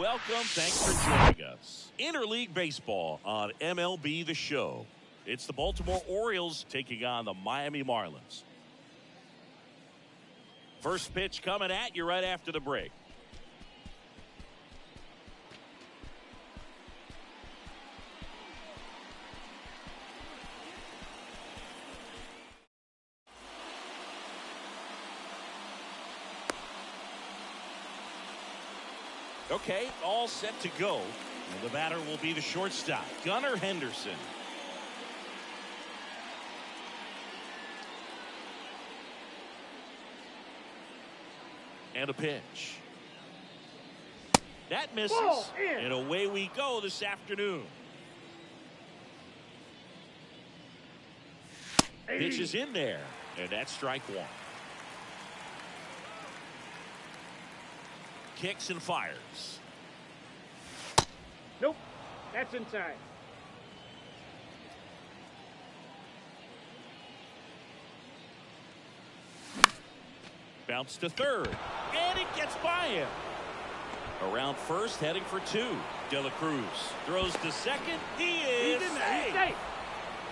welcome. Thanks for joining us. Interleague Baseball on MLB The Show. It's the Baltimore Orioles taking on the Miami Marlins. First pitch coming at you right after the break. Okay, all set to go. And the batter will be the shortstop, Gunnar Henderson. And a pitch. That misses. And away we go this afternoon. Pitch is in there. And that's strike one. Kicks and fires. Nope. That's inside. Bounce to third. And it gets by him. Around first, heading for two. De La Cruz throws to second. He is safe.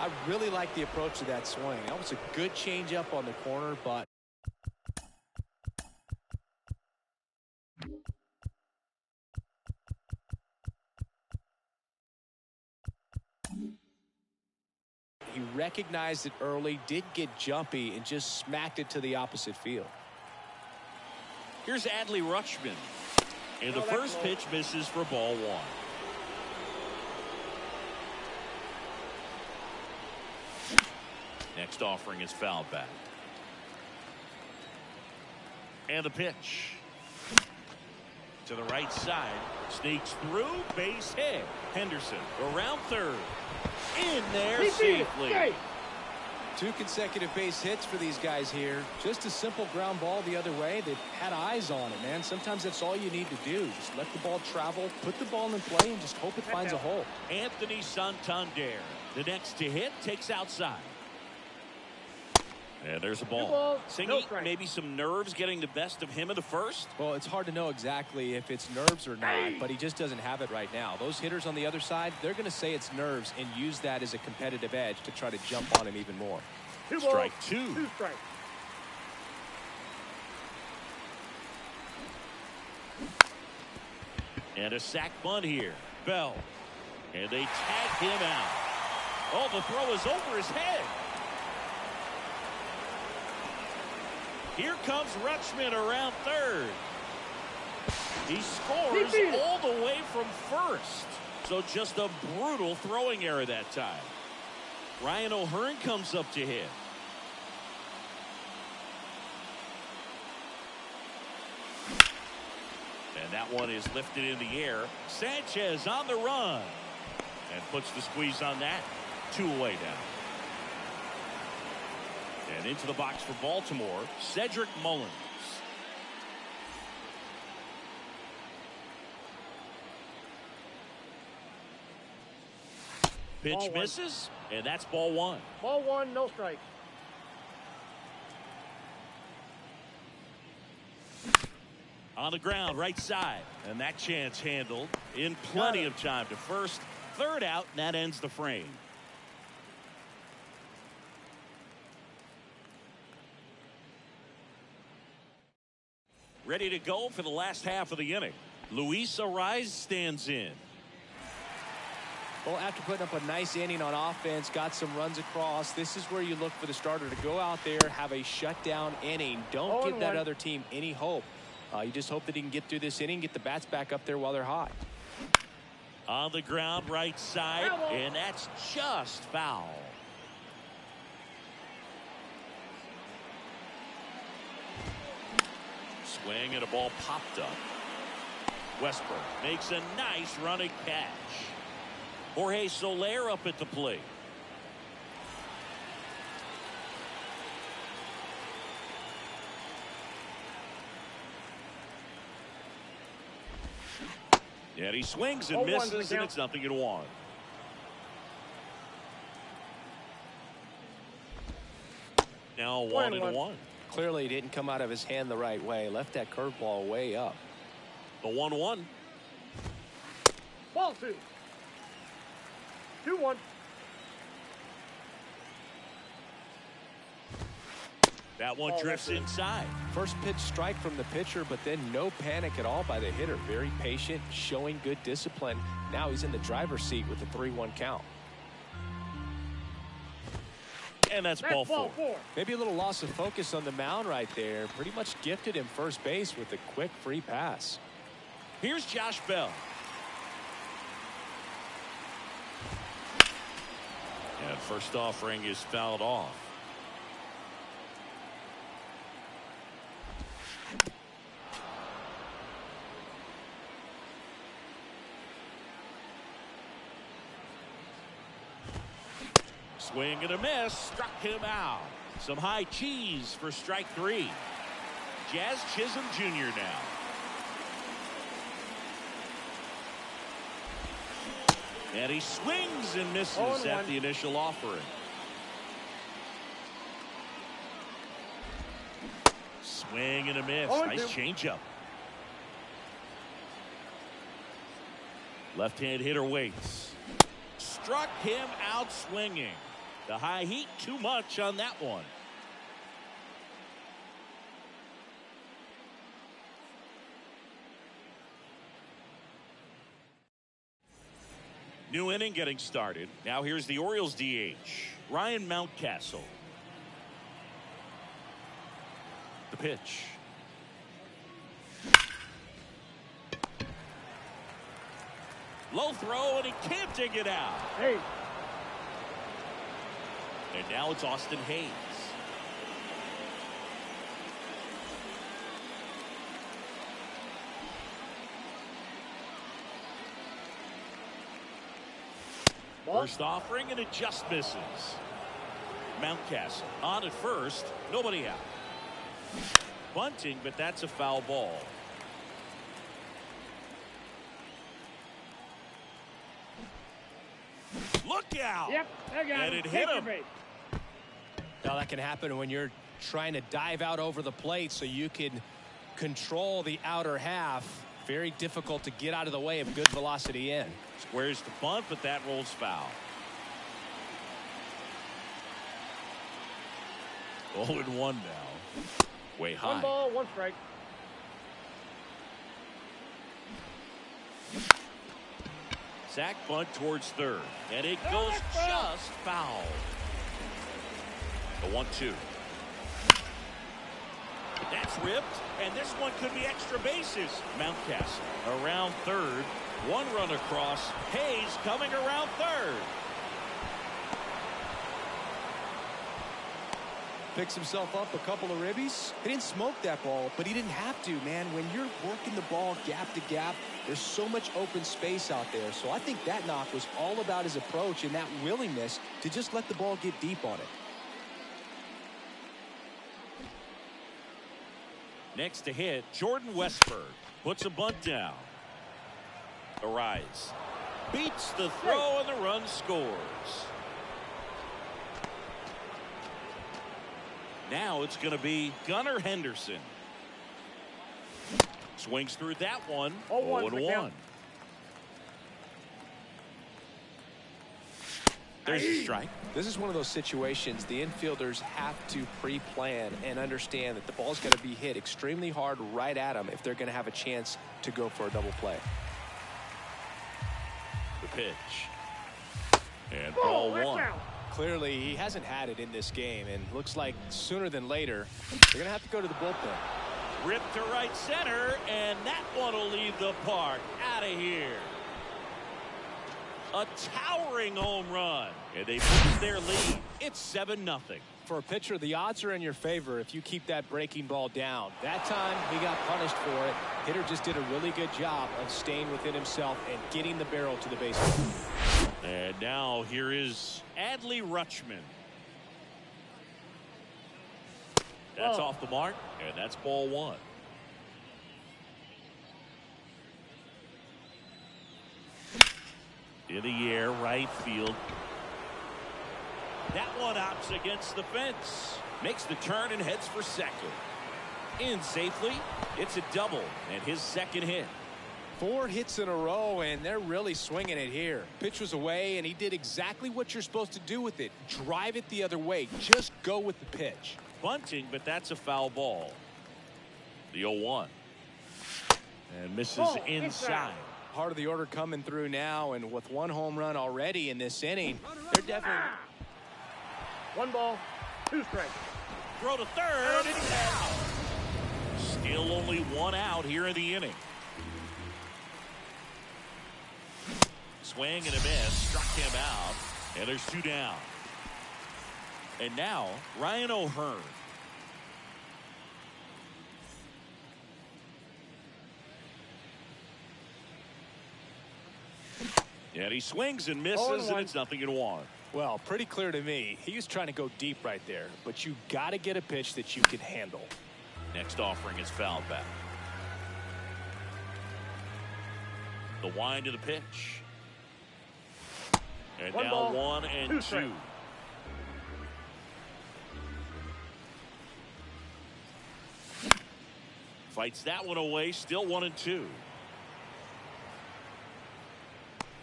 I really like the approach to that swing. That was a good changeup on the corner, but he recognized it early, did get jumpy, and just smacked it to the opposite field. Here's Adley Rutschman. And the first pitch misses for ball one. Next offering is fouled back. And the pitch. To the right side. Sneaks through. Base hit. Henderson around third. In there safely. Two consecutive base hits for these guys here. Just a simple ground ball the other way. They've had eyes on it, man. Sometimes that's all you need to do. Just let the ball travel, put the ball in play, and just hope it finds a hole. Anthony Santander, the next to hit, takes outside. And there's a ball. Singing, maybe some nerves getting the best of him in the first. Well, it's hard to know exactly if it's nerves or not, but he just doesn't have it right now. Those hitters on the other side, they're going to say it's nerves and use that as a competitive edge to try to jump on him even more. Strike two. Two strikes. And a sac bunt here. Bell. And they tag him out. Oh, the throw is over his head. Here comes Rutschman around third. He scores all the way from first. So just a brutal throwing error that time. Ryan O'Hearn comes up to hit. And that one is lifted in the air. Sanchez on the run. And puts the squeeze on that. Two away now. And into the box for Baltimore, Cedric Mullins. Pitch misses, and that's ball one. Ball one, no strike. On the ground, right side. And that chance handled in plenty of time to first. Third out, and that ends the frame. Ready to go for the last half of the inning. Luis Arraez stands in. Well, after putting up a nice inning on offense, got some runs across, this is where you look for the starter to go out there, have a shutdown inning. Don't give that other team any hope. You just hope that he can get through this inning, get the bats back up there while they're hot. On the ground, right side, and that's just foul. Swing and a ball popped up. Westbrook makes a nice running catch. Jorge Soler up at the plate. And he swings and misses, and it's 0-1. Now 1-1. Clearly he didn't come out of his hand the right way. Left that curveball way up. The 1-1. Ball 2. 2-1. That one drifts inside. First pitch strike from the pitcher, but then no panic at all by the hitter. Very patient, showing good discipline. Now he's in the driver's seat with the 3-1 count. And that's ball 4. Maybe a little loss of focus on the mound right there. Pretty much gifted him first base with a quick free pass. Here's Josh Bell. And first offering is fouled off. Swing and a miss, struck him out. Some high cheese for strike 3. Jazz Chisholm Jr. now. And he swings and misses at the initial offering. Swing and a miss. Nice changeup. Left-hand hitter waits. Struck him out swinging. The high heat too much on that one. New inning getting started. Now here's the Orioles DH, Ryan Mountcastle. The pitch. Low throw, and he can't dig it out. Hey. And now it's Austin Hayes. First offering, and it just misses. Mountcastle on at first, nobody out. Bunting, but that's a foul ball. Look out! Yep, I got and it hit him. Now that can happen when you're trying to dive out over the plate so you can control the outer half. Very difficult to get out of the way of good velocity in. Squares the bunt, but that rolls foul. 0-1 now. Way high. 1 ball, 1 strike. Sack bunt towards third, and it goes just foul. The 1-2. That's ripped, and this one could be extra bases. Mountcastle around third. 1 run across. Hayes coming around third. Picks himself up a couple of ribbies. He didn't smoke that ball, but he didn't have to, man. When you're working the ball gap to gap, there's so much open space out there. So I think that knock was all about his approach and that willingness to just let the ball get deep on it. Next to hit, Jordan Westberg puts a bunt down. Arise. Beats the throw, and the run scores. Now it's going to be Gunnar Henderson. Swings through that one. 0-1. There's a strike. This is one of those situations the infielders have to pre-plan and understand that the ball's going to be hit extremely hard right at them if they're going to have a chance to go for a double play. The pitch. And ball 1. Clearly, he hasn't had it in this game, and looks like sooner than later, they're going to have to go to the bullpen. Ripped to right center, and that one will leave the park. Out of here. A towering home run, and they boost their lead. It's 7-0. For a pitcher, the odds are in your favor if you keep that breaking ball down. That time, he got punished for it. Hitter just did a really good job of staying within himself and getting the barrel to the baseline. And now here is Adley Rutschman. That's off the mark, and that's ball 1. In the air, right field. That one opts against the fence. Makes the turn and heads for second. In safely. It's a double and his second hit. 4 hits in a row, and they're really swinging it here. Pitch was away, and he did exactly what you're supposed to do with it. Drive it the other way. Just go with the pitch. Bunting, but that's a foul ball. The 0-1. And misses inside. Part of the order coming through now, and with 1 home run already in this inning, they're definitely... 1 ball, 2 strikes. Throw to third, and he's out. Still only 1 out here in the inning. Swing and a miss, struck him out, and there's 2 down. And now, Ryan O'Hearn. And he swings and misses, and it's 0-1. Well, pretty clear to me. He was trying to go deep right there, but you got to get a pitch that you can handle. Next offering is fouled back. The wind to the pitch. And 1 now ball, 1 and 2. strikes. Fights that one away, still 1 and 2.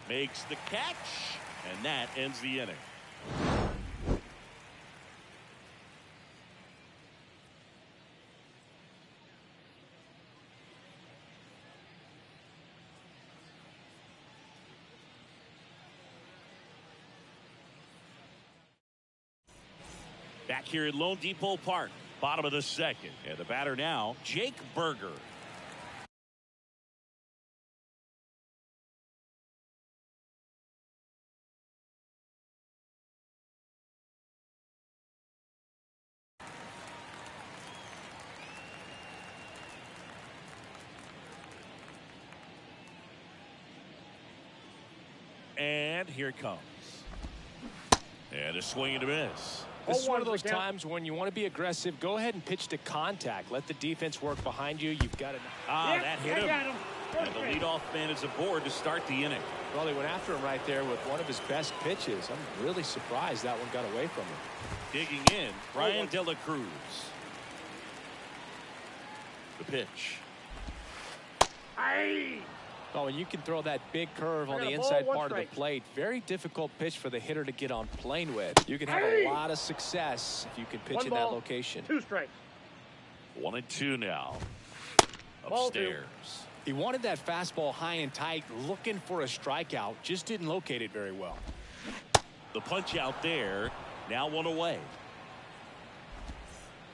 Makes the catch, and that ends the inning. Back here at Lone Depot Park, bottom of the 2nd. And the batter now, Jake Berger. And here it comes. And a swing and a miss. This is one of those times when you want to be aggressive. Go ahead and pitch to contact. Let the defense work behind you. You've got to. That hit him. And the leadoff man is aboard to start the inning. Well, he went after him right there with one of his best pitches. I'm really surprised that one got away from him. Digging in, Brian De La Cruz. The pitch. Oh, and you can throw that big curve on the inside part of the plate. Very difficult pitch for the hitter to get on plane with. You can have a lot of success if you can pitch in that location. 2 strikes. 1 and 2 now. Upstairs. He wanted that fastball high and tight, looking for a strikeout. Just didn't locate it very well. The punch out there. Now 1 away.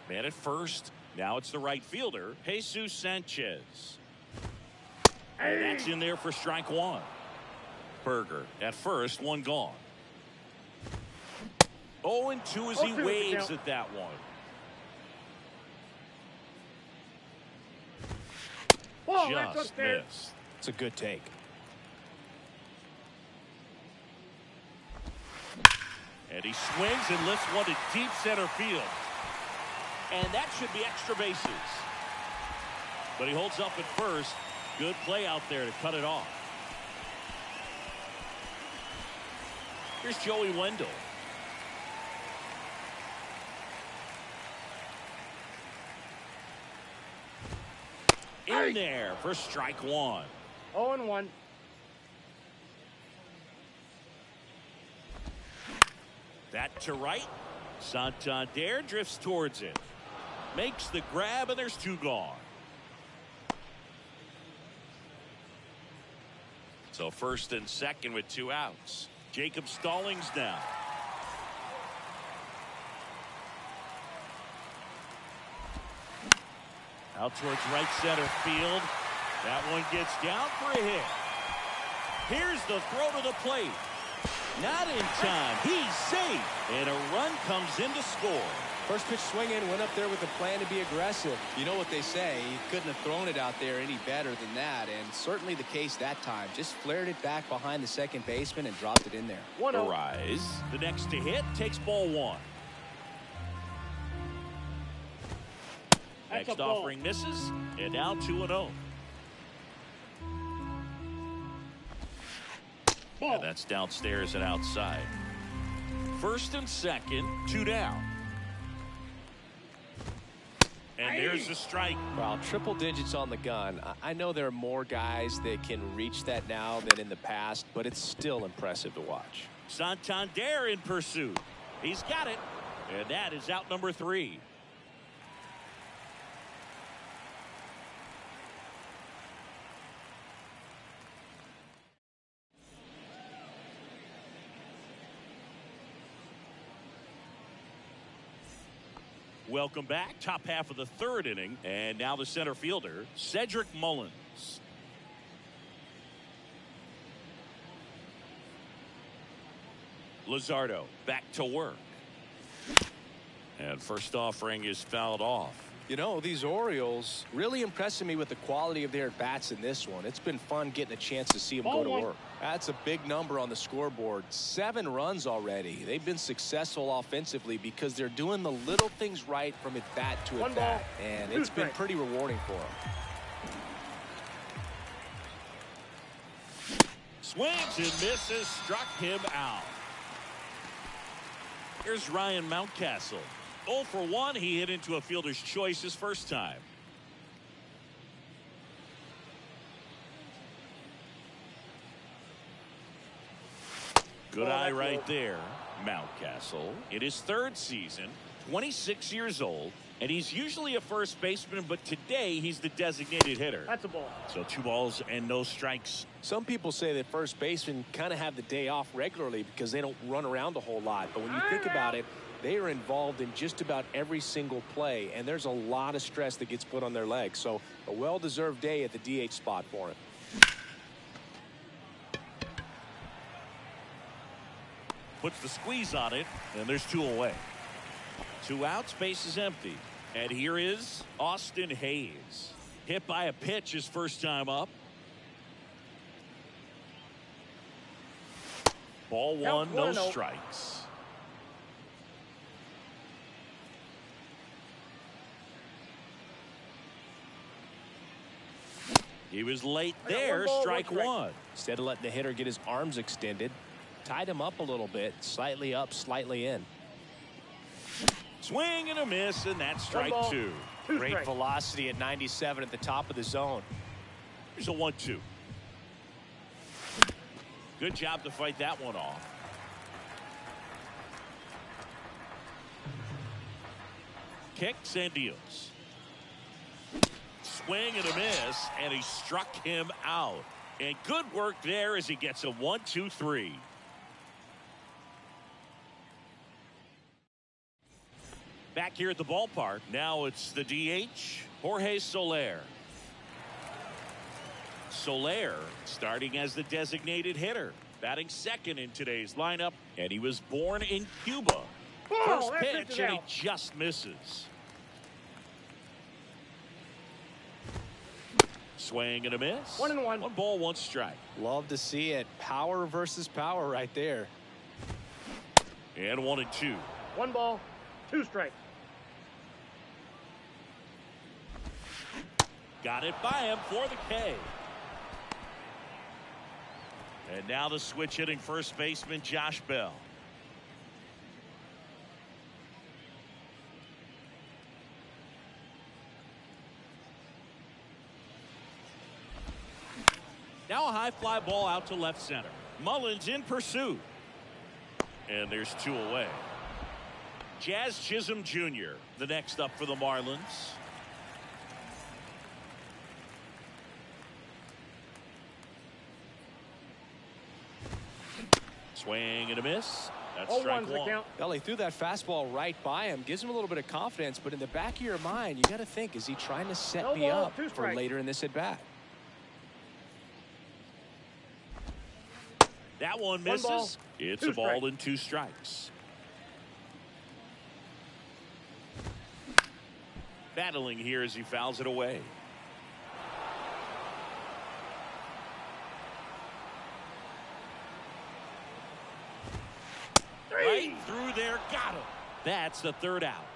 Man at first. Now it's the right fielder, Jesus Sanchez. And that's in there for strike 1. Berger at first, 1 gone. 0 and 2 as he waves at that one. Just missed. It's a good take. And he swings and lifts one to deep center field. And that should be extra bases. But he holds up at first. Good play out there to cut it off. Here's Joey Wendell. In there for strike 1. 0-1. That to right. Santander drifts towards it. Makes the grab, and there's 2 gone. So 1st and 2nd with 2 outs. Jacob Stallings now. Out towards right center field. That one gets down for a hit. Here's the throw to the plate. Not in time. He's safe. And a run comes in to score. First pitch swinging, went up there with a plan to be aggressive. You know what they say, he couldn't have thrown it out there any better than that, and certainly the case that time. Just flared it back behind the second baseman and dropped it in there. 1-0. Arise. The next to hit takes ball 1. Next offering misses, and now 2-0. And that's downstairs and outside. 1st and 2nd, 2 down. And there's a strike. Well, triple digits on the gun. I know there are more guys that can reach that now than in the past, but it's still impressive to watch. Santander in pursuit. He's got it. And that is out number 3. Welcome back. Top half of the 3rd inning. And now the center fielder, Cedric Mullins. Luzardo back to work. And first offering is fouled off. You know, these Orioles really impressing me with the quality of their at-bats in this one. It's been fun getting a chance to see them go to work. That's a big number on the scoreboard. 7 runs already. They've been successful offensively because they're doing the little things right from at-bat to at-bat. And it's been pretty rewarding for them. Swings and misses, struck him out. Here's Ryan Mountcastle. 0 for 1. He hit into a fielder's choice his first time. Good eye right there. Mountcastle in his 3rd season, 26 years old, and he's usually a first baseman, but today he's the designated hitter. That's a ball. So 2 balls and no strikes. Some people say that first basemen kind of have the day off regularly because they don't run around a whole lot. But when you think about it, they are involved in just about every single play, and there's a lot of stress that gets put on their legs. So a well-deserved day at the DH spot for him. Puts the squeeze on it, and there's 2 away. 2 outs, base is empty. And here is Austin Hayes. Hit by a pitch his first time up. Ball 1, no strikes. He was late there, strike 1. Instead of letting the hitter get his arms extended, tied him up a little bit, slightly up, slightly in. Swing and a miss, and that's strike 2. Great velocity at 97 at the top of the zone. Here's a 1-2. Good job to fight that one off. Kicks and deals. Swing and a miss, and he struck him out. And good work there as he gets a 1-2-3. Back here at the ballpark, now it's the DH, Jorge Soler. Soler starting as the designated hitter, batting second in today's lineup, and he was born in Cuba. First pitch, and he just misses. Swing and a miss. 1-1. 1 ball, 1 strike. Love to see it. Power versus power right there. And 1-2. 1 ball, 2 strikes. Got it by him for the K. And now the switch hitting first baseman Josh Bell. Now a high fly ball out to left center. Mullins in pursuit. And there's 2 away. Jazz Chisholm Jr. the next up for the Marlins. Swing and a miss. That's strike 1. Well, he threw that fastball right by him. Gives him a little bit of confidence, but in the back of your mind, you got to think, is he trying to set me up for later in this at-bat? That one misses. It's a ball and 2 strikes. Battling here as he fouls it away. Right through there, got him. That's the 3rd out.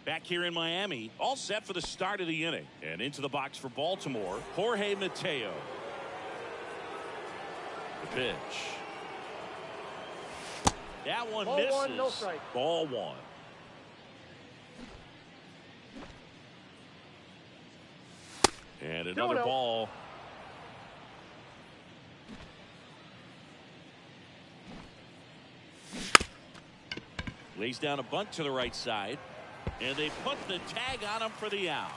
Back here in Miami, all set for the start of the inning. And into the box for Baltimore, Jorge Mateo. The pitch. That one misses. Ball 1, no strike. Ball 1. And another ball. Lays down a bunt to the right side. And they put the tag on him for the out.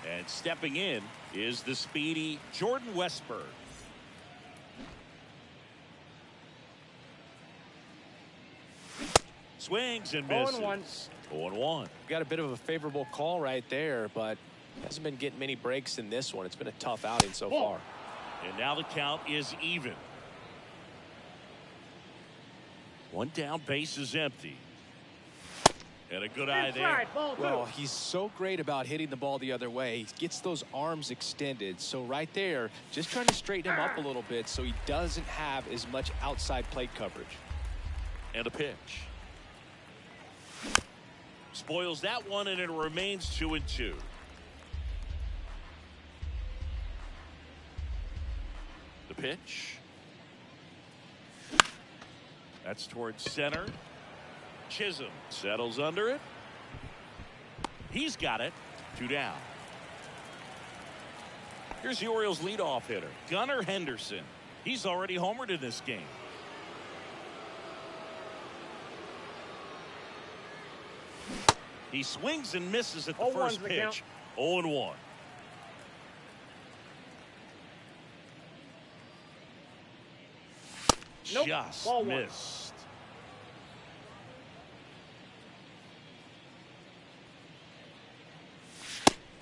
And stepping in is the speedy Jordan Westburg. Swings and misses. 0-1. Got a bit of a favorable call right there, but hasn't been getting many breaks in this one. It's been a tough outing so far. And now the count is even. One down, base is empty. And a good eye there. Well, he's so great about hitting the ball the other way. He gets those arms extended. So right there, just trying to straighten him up a little bit so he doesn't have as much outside plate coverage. And a pitch. Spoils that one, and it remains 2-2. The pitch. That's towards center. Chisholm settles under it. He's got it. 2 down. Here's the Orioles leadoff hitter, Gunnar Henderson. He's already homered in this game. He swings and misses at the first pitch. 0-1. Nope. Just Ball missed.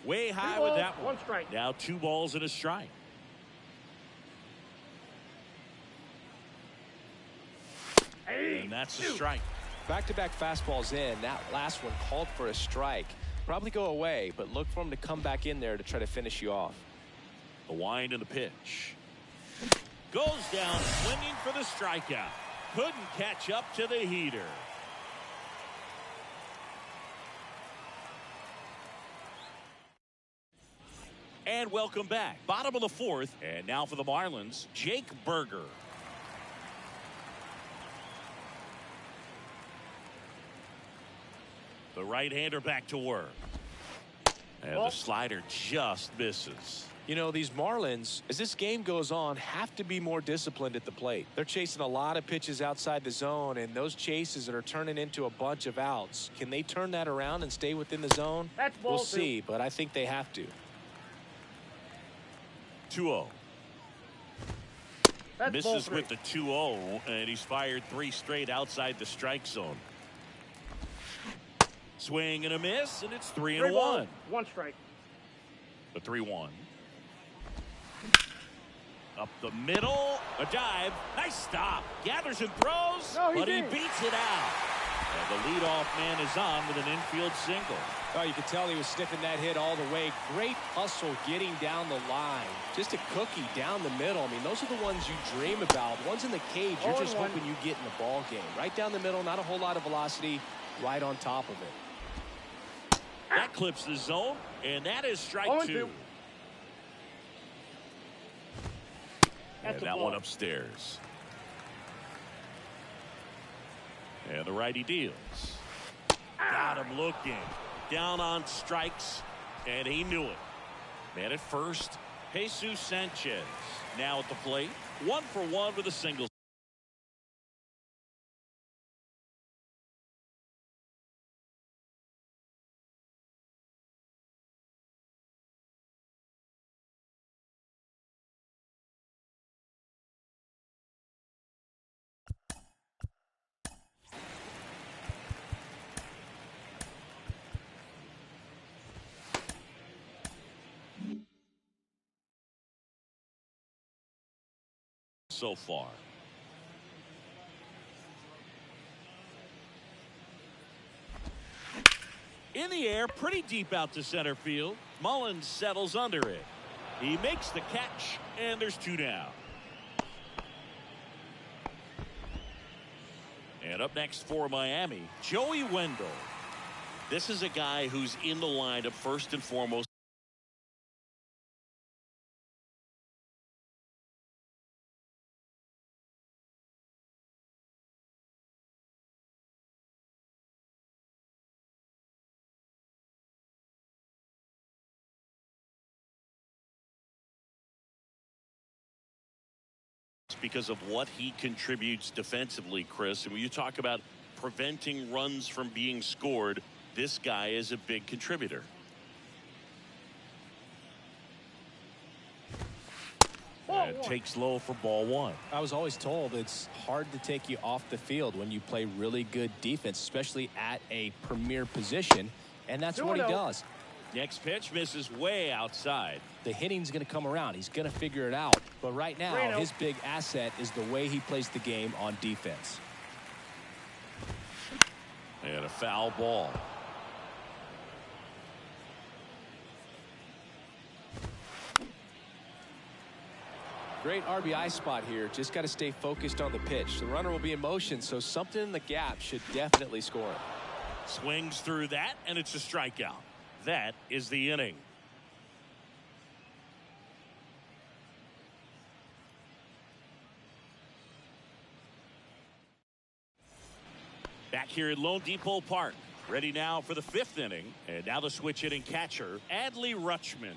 Way high with that one. 1 strike. Now 2 balls and a strike. And that's a strike. Back-to-back fastballs in. That last one called for a strike. Probably go away, but look for him to come back in there to try to finish you off. The wind and the pitch. Goes down swinging for the strikeout. Couldn't catch up to the heater. And welcome back. Bottom of the 4th. And now for the Marlins, Jake Berger. The right-hander back to work. And the slider just misses. You know, these Marlins, as this game goes on, have to be more disciplined at the plate. They're chasing a lot of pitches outside the zone, and those chases are turning into a bunch of outs. Can they turn that around and stay within the zone? We'll see, but I think they have to. 2-0. Misses with the 2-0, and he's fired 3 straight outside the strike zone. Swing and a miss, and it's 3-1. 1 strike. The 3-1. Up the middle, a dive, nice stop. Gathers and throws, but he beats it out. And the leadoff man is on with an infield single. Oh, you could tell he was sniffing that hit all the way. Great hustle getting down the line. Just a cookie down the middle. I mean, those are the ones you dream about. Ones in the cage, you're just hoping you get in the ball game. Right down the middle, not a whole lot of velocity, right on top of it. That clips the zone, and that is strike 2. And that one upstairs. And the righty deals. Got him looking. Down on strikes, and he knew it. Man at first, Jesus Sanchez. Now at the plate, 1 for 1 with a single. So far. In the air, pretty deep out to center field. Mullins settles under it. He makes the catch, and there's 2 down. And up next for Miami, Joey Wendell. This is a guy who's in the lineup first and foremost. Because of what he contributes defensively, Chris. And when you talk about preventing runs from being scored, this guy is a big contributor. And takes low for ball one. I was always told it's hard to take you off the field when you play really good defense, especially at a premier position, and that's what he does. Next pitch misses way outside. The hitting's going to come around. He's going to figure it out. But right now, his big asset is the way he plays the game on defense. And a foul ball. Great RBI spot here. Just got to stay focused on the pitch. The runner will be in motion, so something in the gap should definitely score it. Swings through that, and it's a strikeout. That is the inning. Back here at Lone Depot Park. Ready now for the 5th inning. And now the switch hitting catcher, Adley Rutschman.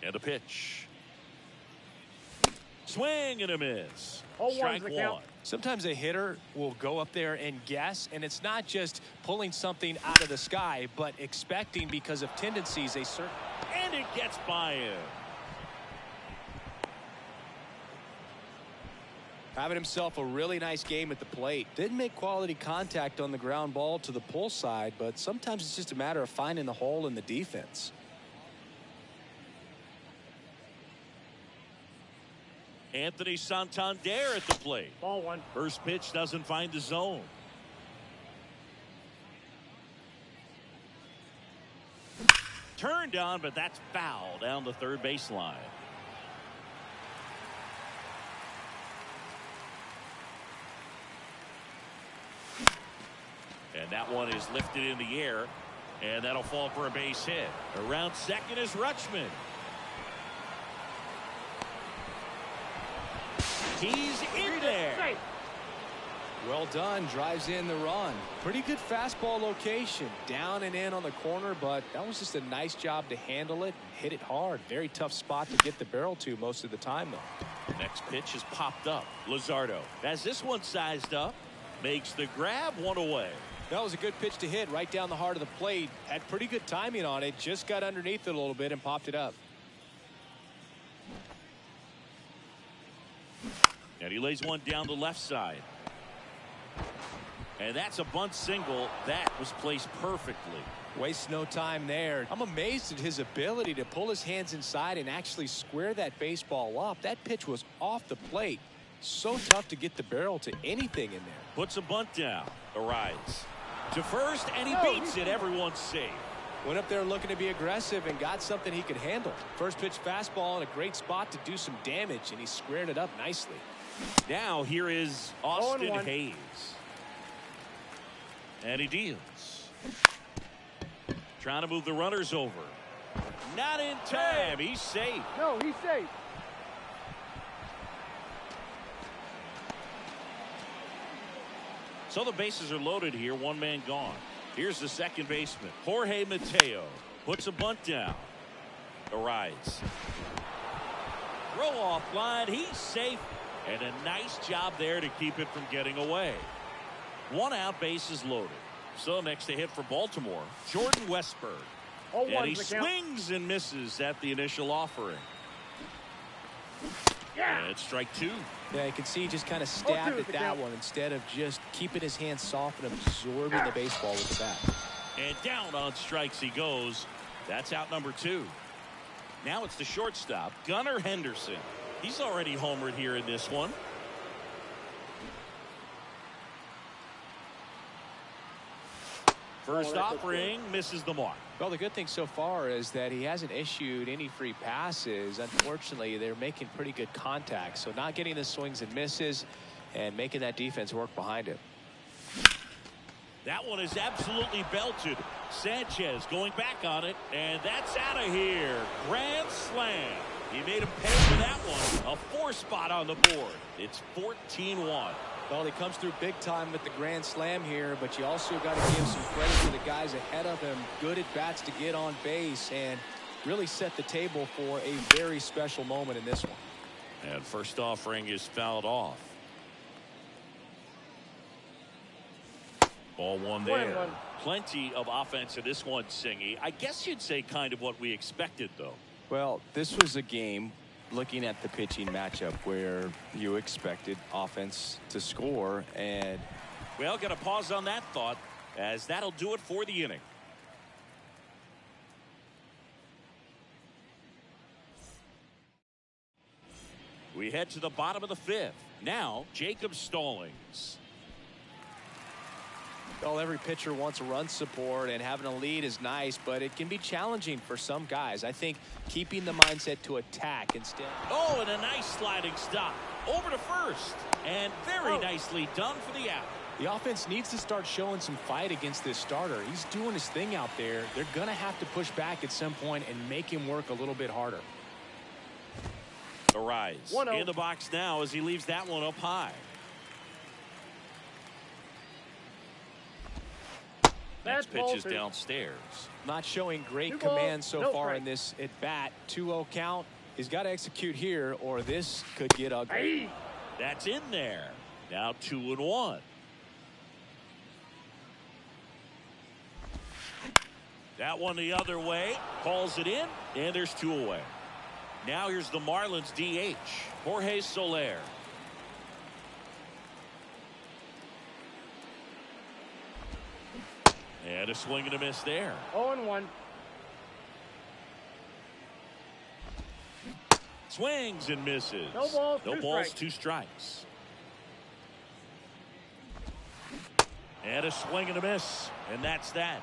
And a pitch. Swing and a miss. Strike one. Sometimes a hitter will go up there and guess, and it's not just pulling something out of the sky, but expecting because of tendencies a certain. And it gets by him. Having himself a really nice game at the plate. Didn't make quality contact on the ground ball to the pull side, but sometimes it's just a matter of finding the hole in the defense. Anthony Santander at the plate. Ball one. First pitch doesn't find the zone. Turned on, but that's foul down the third baseline. And that one is lifted in the air, and that'll fall for a base hit. Around second is Rutschman. He's in there. Well done. Drives in the run. Pretty good fastball location. Down and in on the corner, but that was just a nice job to handle it. Hit it hard. Very tough spot to get the barrel to most of the time, though. Next pitch is popped up. Luzardo has this one sized up. Makes the grab, one away. That was a good pitch to hit right down the heart of the plate. Had pretty good timing on it. Just got underneath it a little bit and popped it up. And he lays one down the left side. And that's a bunt single. That was placed perfectly. Wastes no time there. I'm amazed at his ability to pull his hands inside and actually square that baseball up. That pitch was off the plate. So tough to get the barrel to anything in there. Puts a bunt down. Arrives to first, and he beats it. Everyone's safe. Went up there looking to be aggressive and got something he could handle. First pitch fastball in a great spot to do some damage, and he squared it up nicely. Now here is Austin Hayes. And he deals. Trying to move the runners over. Not in time. He's safe. No, he's safe. So the bases are loaded here. One man gone. Here's the second baseman, Jorge Mateo. Puts a bunt down. Arrives. Throw off line. He's safe. And a nice job there to keep it from getting away. One out, bases loaded. So next to hit for Baltimore, Jordan Westburg. And he swings and misses at the initial offering. And it's strike two. Yeah, you can see he just kind of stabbed at that one instead of just keeping his hands soft and absorbing the baseball with the bat. And down on strikes he goes. That's out number two. Now it's the shortstop, Gunnar Henderson. He's already homered here in this one. First offering misses the mark. Well, the good thing so far is that he hasn't issued any free passes. Unfortunately, they're making pretty good contact. So not getting the swings and misses and making that defense work behind him. That one is absolutely belted. Sanchez going back on it, and that's out of here. Grand slam. He made him pay for that one. A 4 spot on the board. It's 14-1. Well, he comes through big time with the grand slam here, but you also got to give some credit to the guys ahead of him. Good at bats to get on base and really set the table for a very special moment in this one. And first offering is fouled off. Ball one there. Plenty of offense in this one, Singy. I guess you'd say kind of what we expected, though. Well, this was a game, looking at the pitching matchup, where you expected offense to score. And well, got to pause on that thought, as that'll do it for the inning. We head to the bottom of the 5th. Now, Jacob Stallings. Well, every pitcher wants run support, and having a lead is nice, but it can be challenging for some guys. I think keeping the mindset to attack instead. Oh, and a nice sliding stop. Over to first. And very nicely done for the out. The offense needs to start showing some fight against this starter. He's doing his thing out there. They're going to have to push back at some point and make him work a little bit harder. The rise in the box now as he leaves that one up high. Next pitch is downstairs. Not showing great command so far in this at bat. 2-0 count. He's got to execute here, or this could get ugly. That's in there. Now 2-1. That one the other way. Calls it in, and there's 2 away. Now here's the Marlins DH, Jorge Soler. And a swing and a miss there. 0-1. Swings and misses. No balls, 2 strikes. And a swing and a miss. And that's that.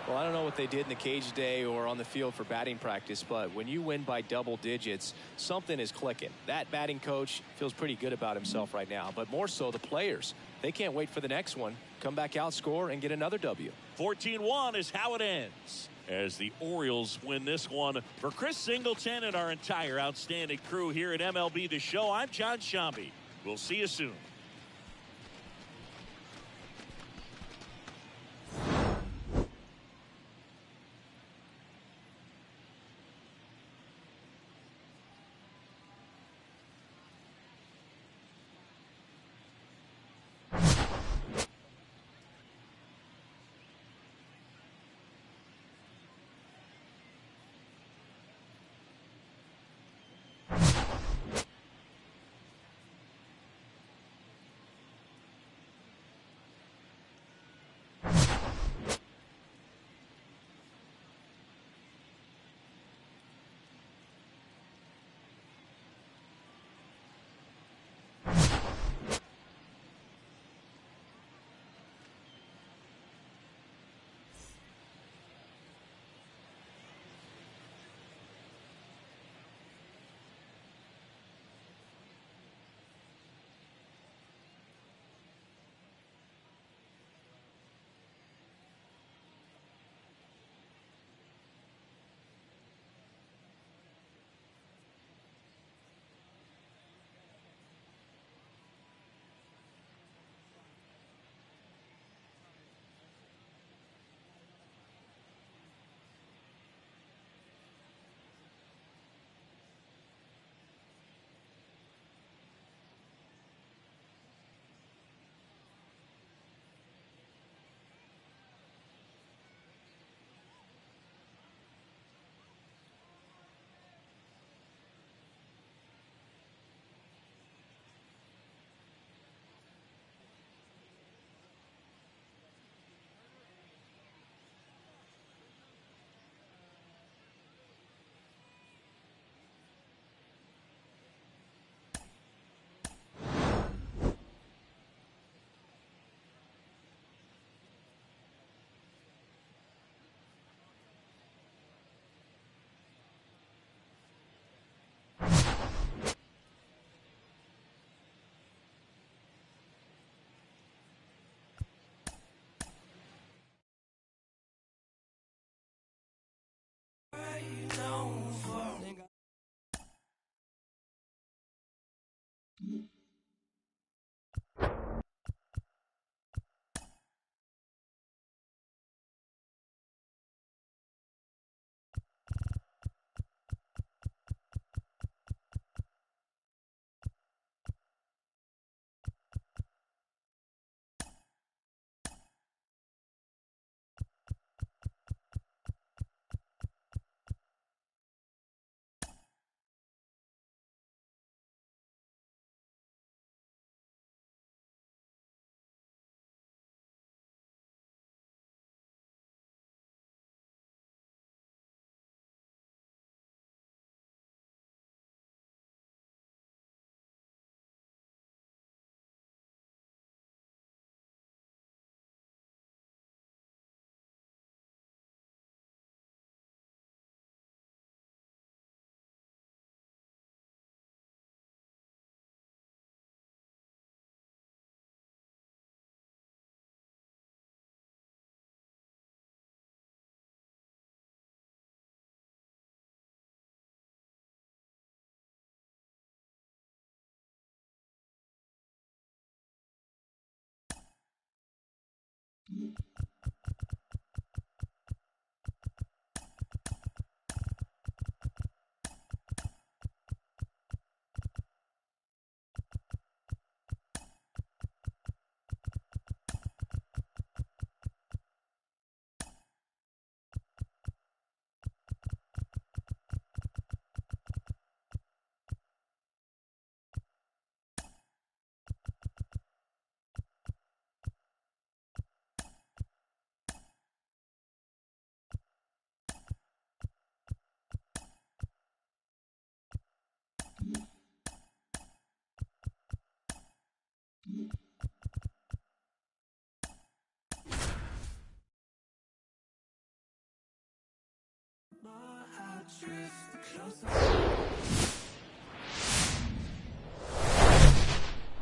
Well, I don't know what they did in the cage today or on the field for batting practice, but when you win by double digits, something is clicking. That batting coach feels pretty good about himself right now, but more so the players. They can't wait for the next one. Come back out, score, and get another W. 14-1 is how it ends, as the Orioles win this one. For Chris Singleton and our entire outstanding crew here at MLB The Show, I'm John Shambi. We'll see you soon.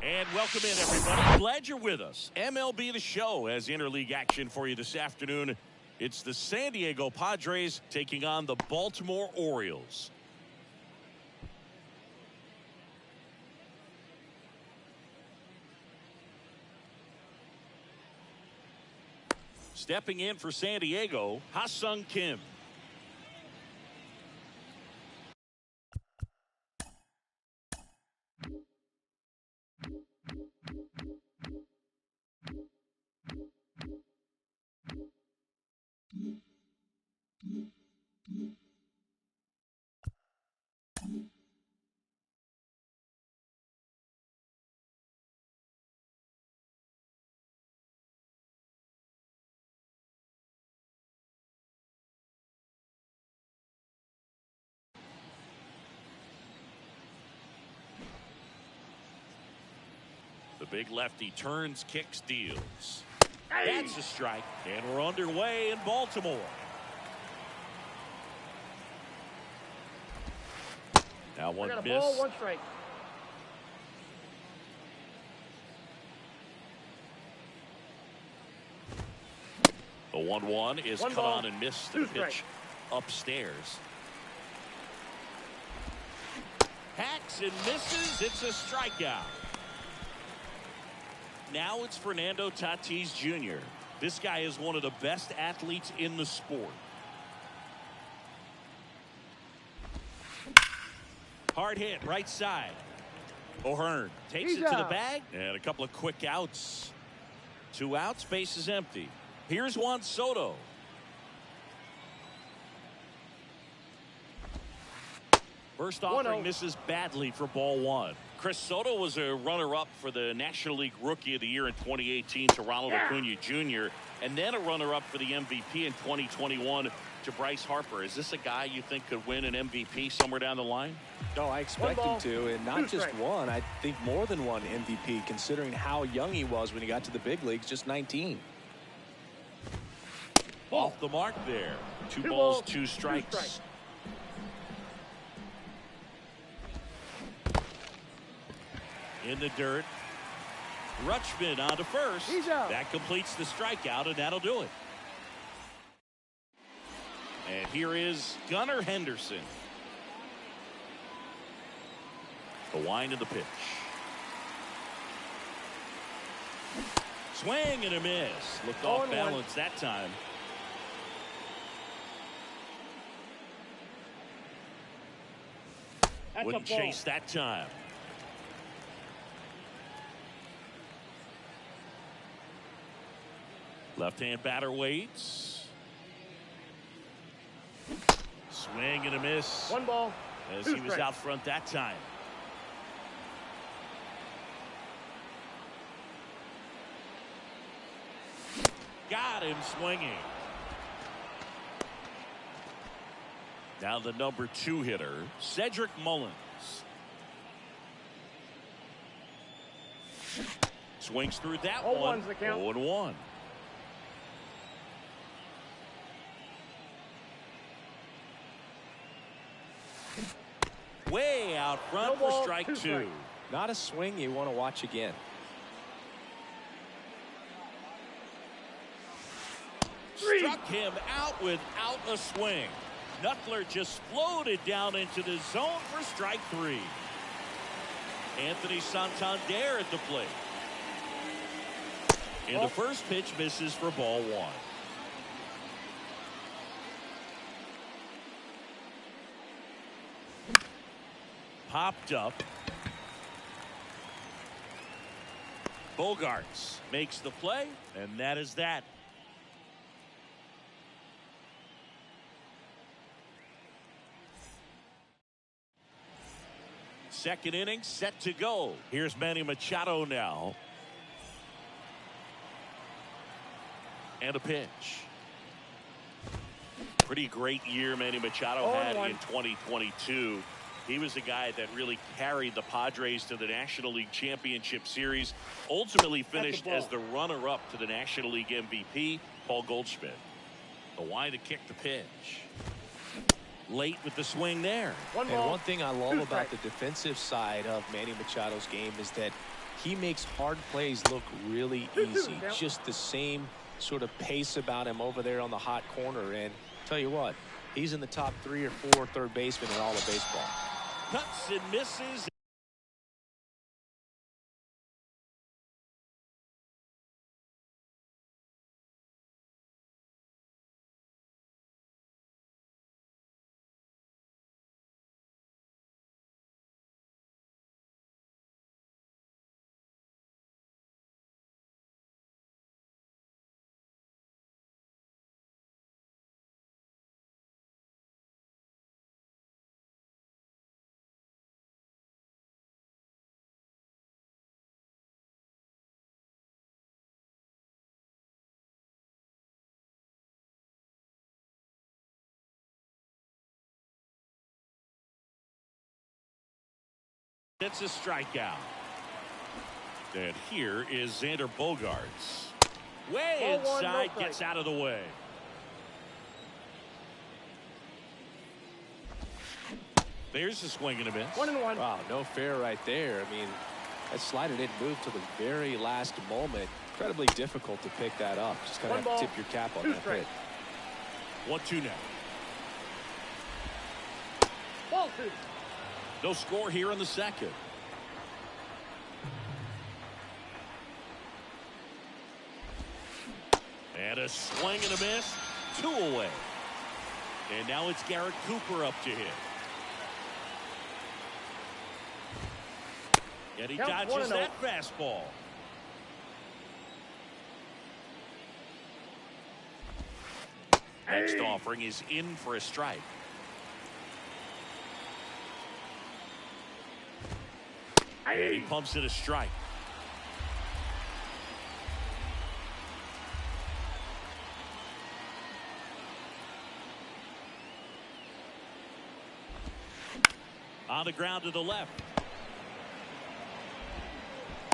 And welcome in, everybody. Glad you're with us. MLB The Show has interleague action for you this afternoon. It's the San Diego Padres taking on the Baltimore Orioles. Stepping in for San Diego, Ha-Sung Kim. The big lefty turns, kicks, deals. That's a strike, and we're underway in Baltimore. Now one I got a miss. ball, one strike. The 1-1 is One cut ball, on and missed the two pitch strikes. upstairs. Hacks and misses. It's a strikeout. Now it's Fernando Tatis Jr. This guy is one of the best athletes in the sport. Hard hit, right side. O'Hearn takes it to the bag. And a couple of quick outs. 2 outs, base is empty. Here's Juan Soto. First offering misses badly for ball 1. Chris Soto was a runner-up for the National League Rookie of the Year in 2018 to Ronald Acuna Jr. and then a runner-up for the MVP in 2021 to Bryce Harper. Is this a guy you think could win an MVP somewhere down the line? No, I expect him to, and not just one. I think more than one MVP, considering how young he was when he got to the big leagues, just 19. Off the mark there. 2 balls, 2 strikes. In the dirt. Rutschman on to first. He's out. That completes the strikeout, and that'll do it. And here is Gunnar Henderson. The wind of the pitch. Swing and a miss. Looked off balance that time. Wouldn't chase that time. Left-hand batter waits. Swing and a miss. 1 ball. As he was out front that time. Got him swinging. Now the number 2 hitter, Cedric Mullins. Swings through that one. 0-1. Way out front for strike 2. Not a swing you want to watch again. Struck him out without a swing. Knuckler just floated down into the zone for strike 3. Anthony Santander at the plate. And the first pitch misses for ball 1. Popped up. Bogarts makes the play, and that is that. Second inning set to go. Here's Manny Machado now. And a pitch. Pretty great year Manny Machado had in 2022. He was a guy that really carried the Padres to the National League Championship Series. Ultimately finished as the runner-up to the National League MVP, Paul Goldschmidt. The wide to kick the pitch. Late with the swing there. And one thing I love about the defensive side of Manny Machado's game is that he makes hard plays look really easy. Just the same sort of pace about him over there on the hot corner. And tell you what, he's in the top 3 or 4 third basemen in all of baseball. Cuts and misses. It's a strikeout. And here is Xander Bogaerts. Way inside, gets out of the way. There's a swing and a miss. 1-1. Wow, no fair right there. I mean, that slider didn't move to the very last moment. Incredibly difficult to pick that up. Just gotta have to tip your cap on that hit. 1-2 now. Ball 2. No score here in the second. And a swing and a miss. 2 away. And now it's Garrett Cooper up to hit. And he dodges that fastball. Next offering is in for a strike. And he pumps it a strike. On the ground to the left.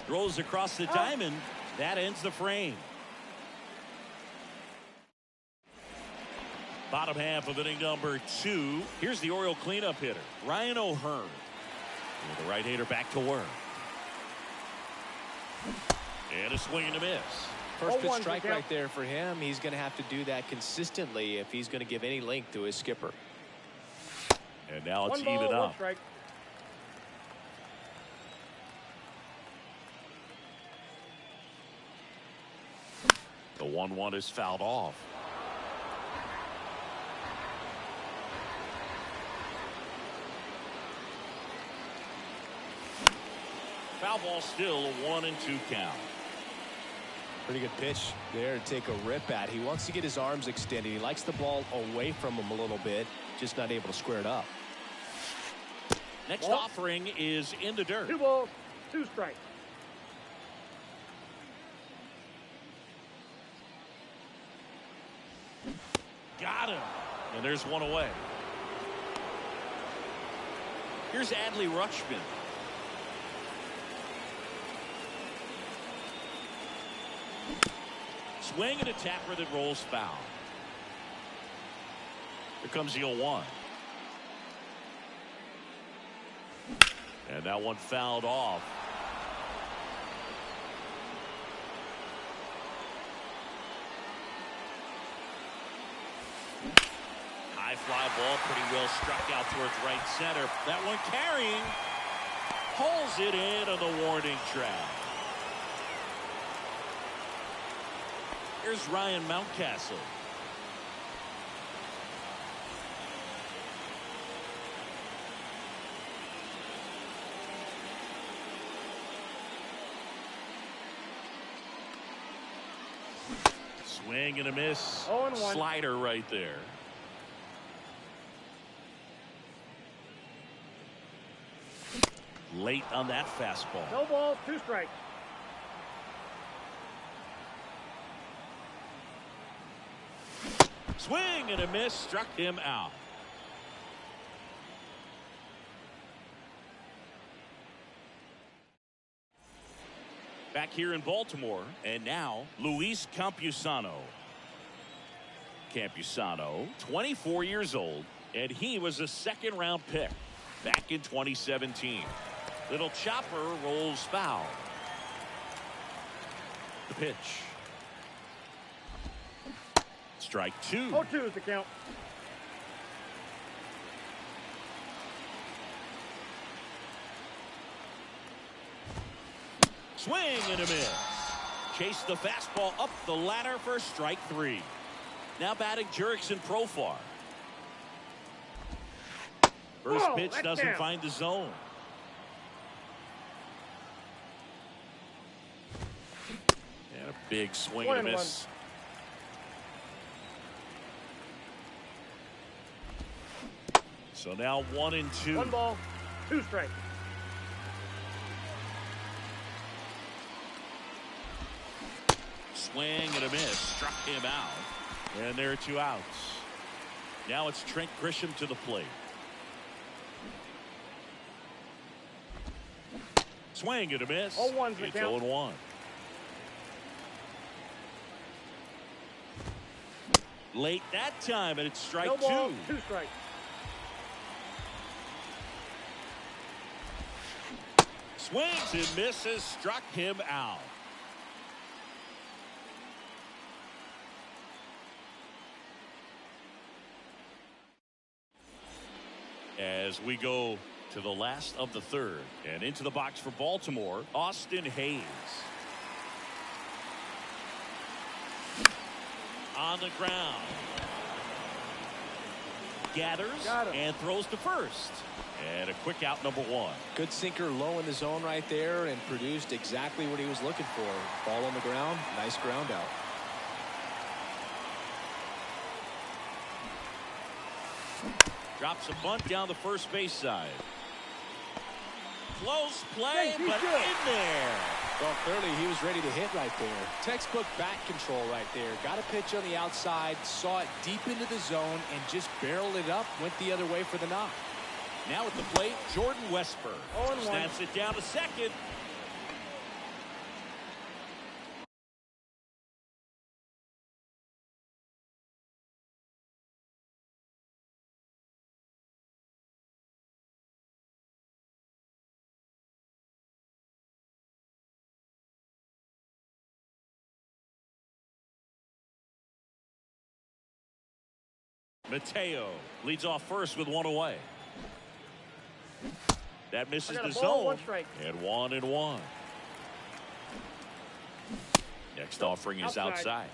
Throws across the diamond. That ends the frame. Bottom half of inning number 2. Here's the Oriole cleanup hitter, Ryan O'Hearn. The right-hander back to work. And a swing and a miss. First pitch strike right there for him. He's going to have to do that consistently if he's going to give any length to his skipper. And now it's even up. 1-1 is fouled off. Foul ball, still a 1-2 count. Pretty good pitch there to take a rip at. He wants to get his arms extended. He likes the ball away from him a little bit, just not able to square it up. Next offering is in the dirt. 2 balls, 2 strikes. Got him. And there's one away. Here's Adley Rutschman. Swing and a tapper that rolls foul. Here comes the 0-1. And that one fouled off. High fly ball, pretty well struck out towards right center. That one carrying. Pulls it in on the warning track. Here's Ryan Mountcastle. Swing and a miss. 0-1. Slider right there. Late on that fastball. No ball, 2 strikes. Swing and a miss, struck him out. Back here in Baltimore, and now Luis Campusano. Campusano, 24 years old, and he was a second-round pick back in 2017. Little chopper rolls foul. The pitch. Strike 2. 0-2 is the count. Swing and a miss. Chase the fastball up the ladder for strike 3. Now batting Jurickson Profar. First pitch doesn't find the zone. And a big swing and a miss. So now 1-2. 1 ball, 2 strikes. Swing and a miss. Struck him out. And there are 2 outs. Now it's Trent Grisham to the plate. Swing and a miss. 0-1's the It's count. 0-1. Late that time, and it's strike No ball, 2. 2 strikes. Swings and misses. Struck him out. As we go to the last of the third, and into the box for Baltimore, Austin Hayes. On the ground. Gathers and throws to first. And a quick out, number 1. Good sinker low in the zone right there and produced exactly what he was looking for. Ball on the ground, nice ground out. Drops a bunt down the first base side. Close play, Hey, but good. in there. Well, clearly he was ready to hit right there. Textbook bat control right there. Got a pitch on the outside, saw it deep into the zone, and just barreled it up, went the other way for the knock. Now at the plate, Jordan Westburg. 0-1. Snaps it down to second. Mateo leads off first with 1 away. That misses the zone. 1 strike. And 1-1. Next offering is outside.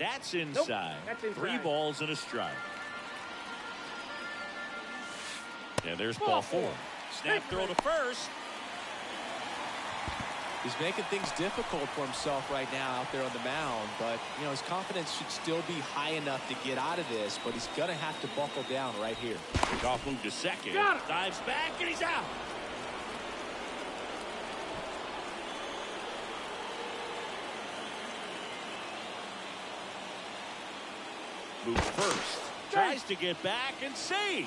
That's inside. That's inside. 3 balls and a strike. And there's ball 4. Snap throw to first. He's making things difficult for himself right now out there on the mound, but you know his confidence should still be high enough to get out of this, but he's gonna have to buckle down right here. Goff moved to second, dives back, and he's out. Moves first, tries to get back and save.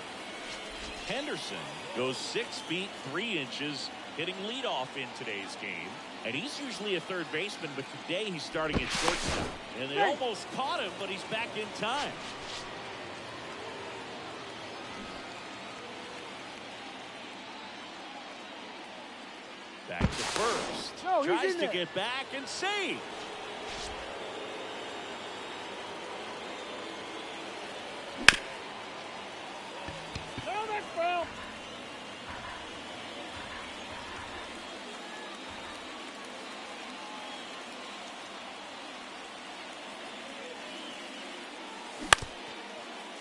Henderson goes 6 feet 3 inches, hitting leadoff in today's game. And he's usually a third baseman, but today he's starting at shortstop. And they almost caught him, but he's back in time. Back to first. Tries to get back and save. No, that's foul.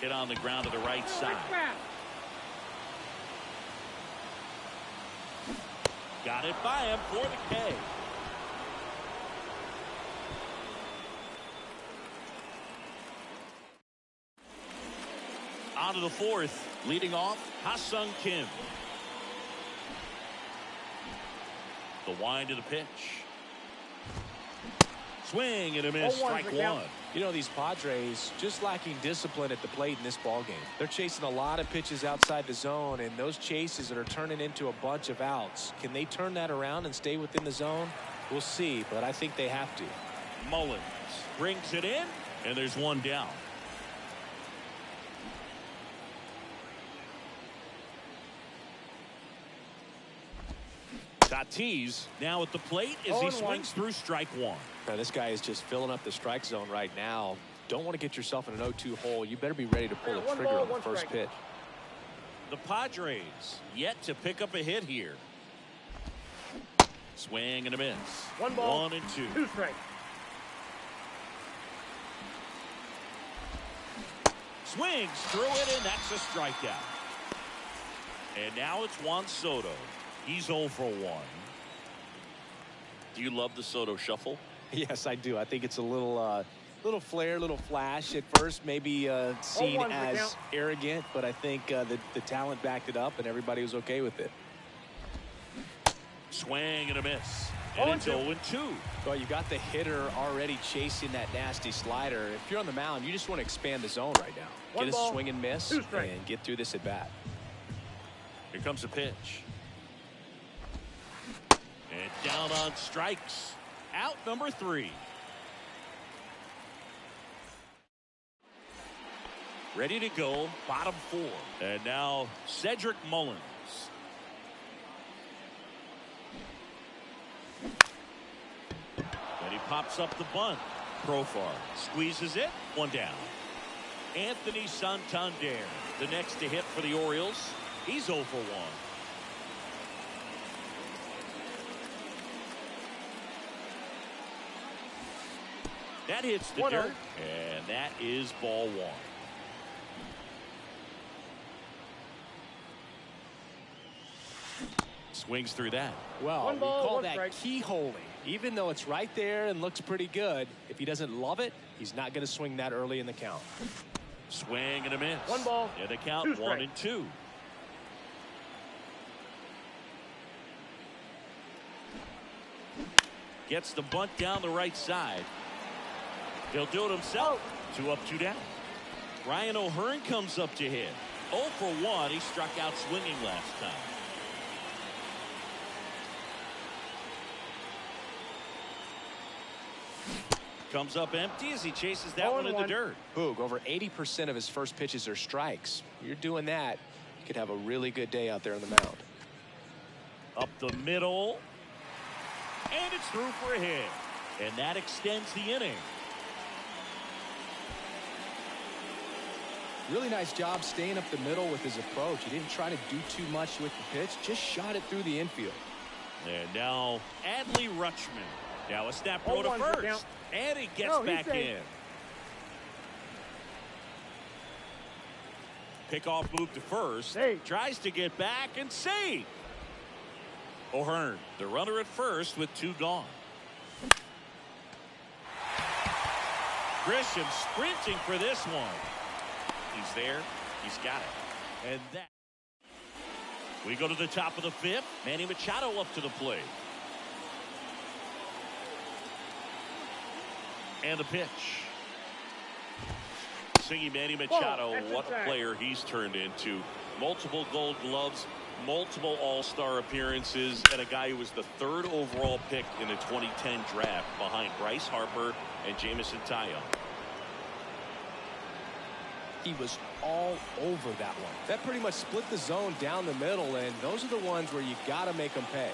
Hit on the ground to the right side. Got it by him for the K. On to the 4th. Leading off, Ha-Sung Kim. The wind to the pitch. Swing and a miss. Strike 1. You know, these Padres just lacking discipline at the plate in this ballgame. They're chasing a lot of pitches outside the zone, and those chases that are turning into a bunch of outs. Can they turn that around and stay within the zone? We'll see, but I think they have to. Mullins brings it in, and there's 1 down. Tatis now at the plate as he swings through strike 1. Now, this guy is just filling up the strike zone right now. Don't want to get yourself in an 0-2 hole. You better be ready to pull the trigger on the first pitch. The Padres yet to pick up a hit here. Swing and a miss. 1 ball, 1 and 2. 2 strikes. Swings through it, and that's a strikeout. And now it's Juan Soto. He's 0 for 1. Do you love the Soto shuffle? Yes, I do. I think it's a little flair, little flash at first, maybe seen as arrogant, but I think the talent backed it up and everybody was okay with it. Swing and a miss. And it's 0-2. Well, you got the hitter already chasing that nasty slider. If you're on the mound, you just want to expand the zone right now. Get a swing and miss and get through this at bat. Here comes a pitch. And down on strikes. Out number 3. Ready to go, bottom 4. And now Cedric Mullins. And he pops up the bunt. Profar squeezes it. 1 down. Anthony Santander, the next to hit for the Orioles. He's 0 for 1. That hits the dirt, and that is ball 1. Swings through that. Well, we call that keyholing. Even though it's right there and looks pretty good, if he doesn't love it, he's not going to swing that early in the count. Swing and a miss. 1 ball. And the count 1 and 2. Gets the bunt down the right side. He'll do it himself. 2 up, 2 down. Ryan O'Hearn comes up to hit. 0 for 1. He struck out swinging last time. Comes up empty as he chases that one in the dirt. Boog, over 80% of his first pitches are strikes. You're doing that, you could have a really good day out there on the mound. Up the middle. And it's through for a hit. And that extends the inning. Really nice job staying up the middle with his approach. He didn't try to do too much with the pitch, just shot it through the infield. And now Adley Rutschman. Now a snap throw to first. And he gets back in. Pickoff move to first. Save. Tries to get back and save. O'Hearn, the runner at first with 2 gone. Grisham sprinting for this one. He's there. He's got it. And that. We go to the top of the 5th. Manny Machado up to the plate. And the pitch. Singing Manny Machado, what a player he's turned into. Multiple Gold Gloves, multiple All-Star appearances, and a guy who was the 3rd overall pick in the 2010 draft behind Bryce Harper and Jameson Taillon. He was all over that one. That pretty much split the zone down the middle, and those are the ones where you got to make them pay.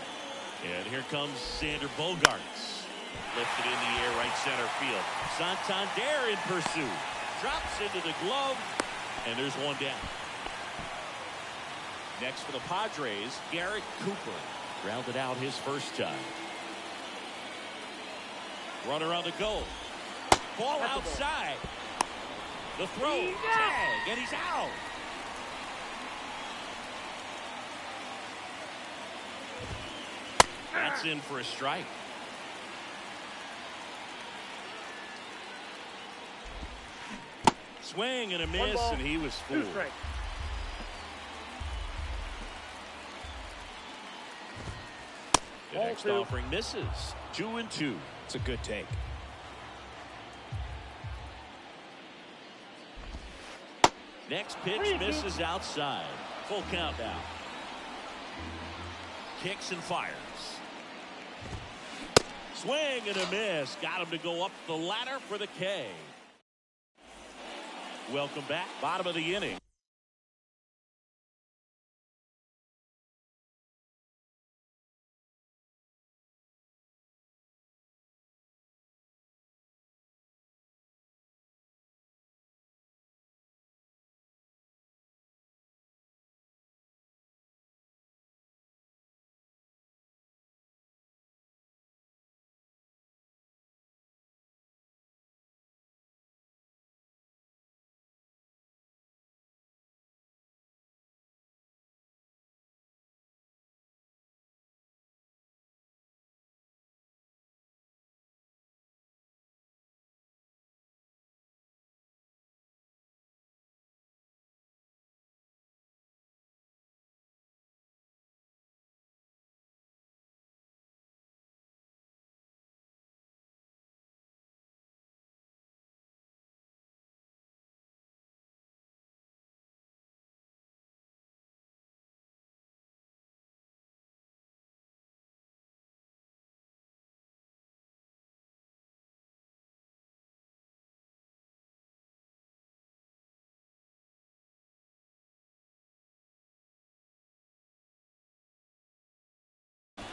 And here comes Sander Bogaerts. Lifted in the air, right center field. Santander in pursuit. Drops into the glove, and there's one down. Next for the Padres, Garrett Cooper. Grounded out his first time. Runner on the go. Ball outside. The throw, tag, and he's out. That's in for a strike. Swing and a miss, and he was fooled. The next offering misses. 2-2. It's a good take. Next pitch misses outside. Full count now. Kicks and fires. Swing and a miss. Got him to go up the ladder for the K. Welcome back. Bottom of the inning.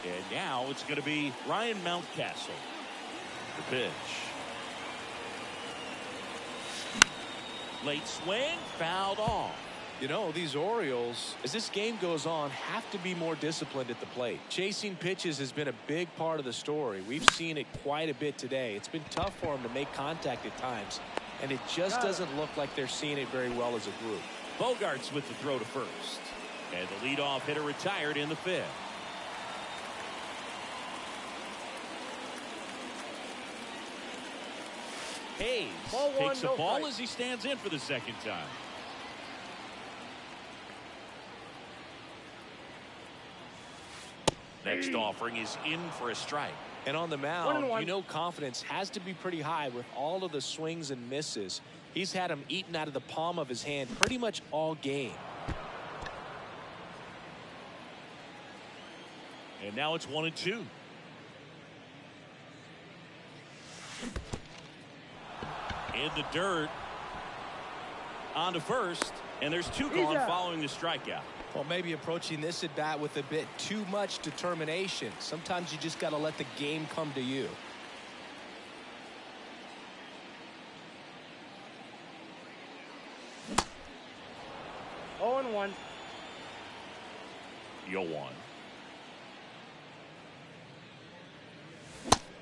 And now it's going to be Ryan Mountcastle. The pitch. Late swing, fouled off. You know, these Orioles, as this game goes on, have to be more disciplined at the plate. Chasing pitches has been a big part of the story. We've seen it quite a bit today. It's been tough for them to make contact at times, and it just doesn't look like they're seeing it very well as a group. Bogaerts with the throw to first. And the leadoff hitter retired in the 5th. Hayes takes a ball as he stands in for the second time. Next offering is in for a strike. And on the mound, you know confidence has to be pretty high with all of the swings and misses. He's had them eaten out of the palm of his hand pretty much all game. And now it's 1-2. In the dirt. On to first. And there's 2 gone following the strikeout. Well, maybe approaching this at bat with a bit too much determination. Sometimes you just got to let the game come to you. Oh, and 1. Yoan.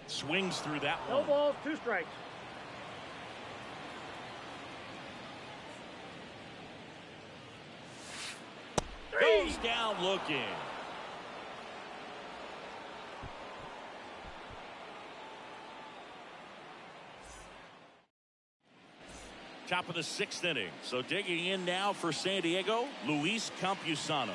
Swings through that one. No balls, 2 strikes. down looking. Top of the 6th inning. So digging in now for San Diego, Luis Campusano.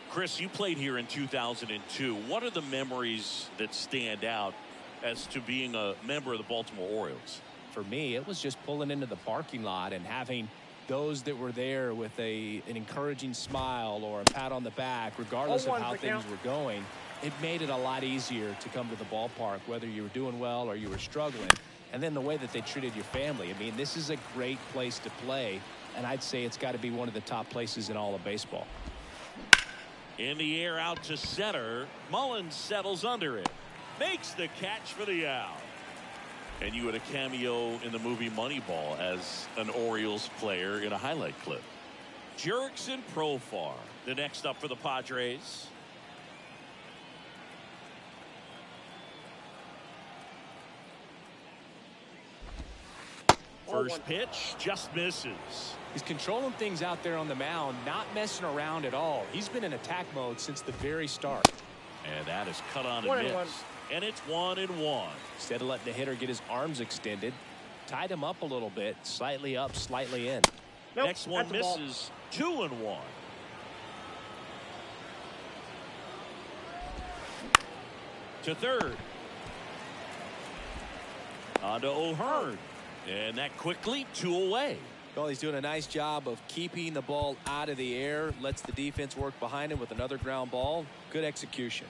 Chris, you played here in 2002. What are the memories that stand out as to being a member of the Baltimore Orioles? For me, it was just pulling into the parking lot and having those that were there with an encouraging smile or a pat on the back, regardless of how things were going. It made it a lot easier to come to the ballpark, whether you were doing well or you were struggling. And then the way that they treated your family. I mean, this is a great place to play, and I'd say it's got to be one of the top places in all of baseball. In the air out to center. Mullins settles under it. Makes the catch for the out. And you had a cameo in the movie Moneyball as an Orioles player in a highlight clip. Jurickson Profar, the next up for the Padres. First pitch just misses. He's controlling things out there on the mound, not messing around at all. He's been in attack mode since the very start. And that is cut on and missed. And it's 1-1. Instead of letting the hitter get his arms extended, tied him up a little bit, slightly up, slightly in. Nope, next one misses. 2-1. To third. On to O'Hearn. And that quickly 2 away. Well, he's doing a nice job of keeping the ball out of the air. Lets the defense work behind him with another ground ball. Good execution.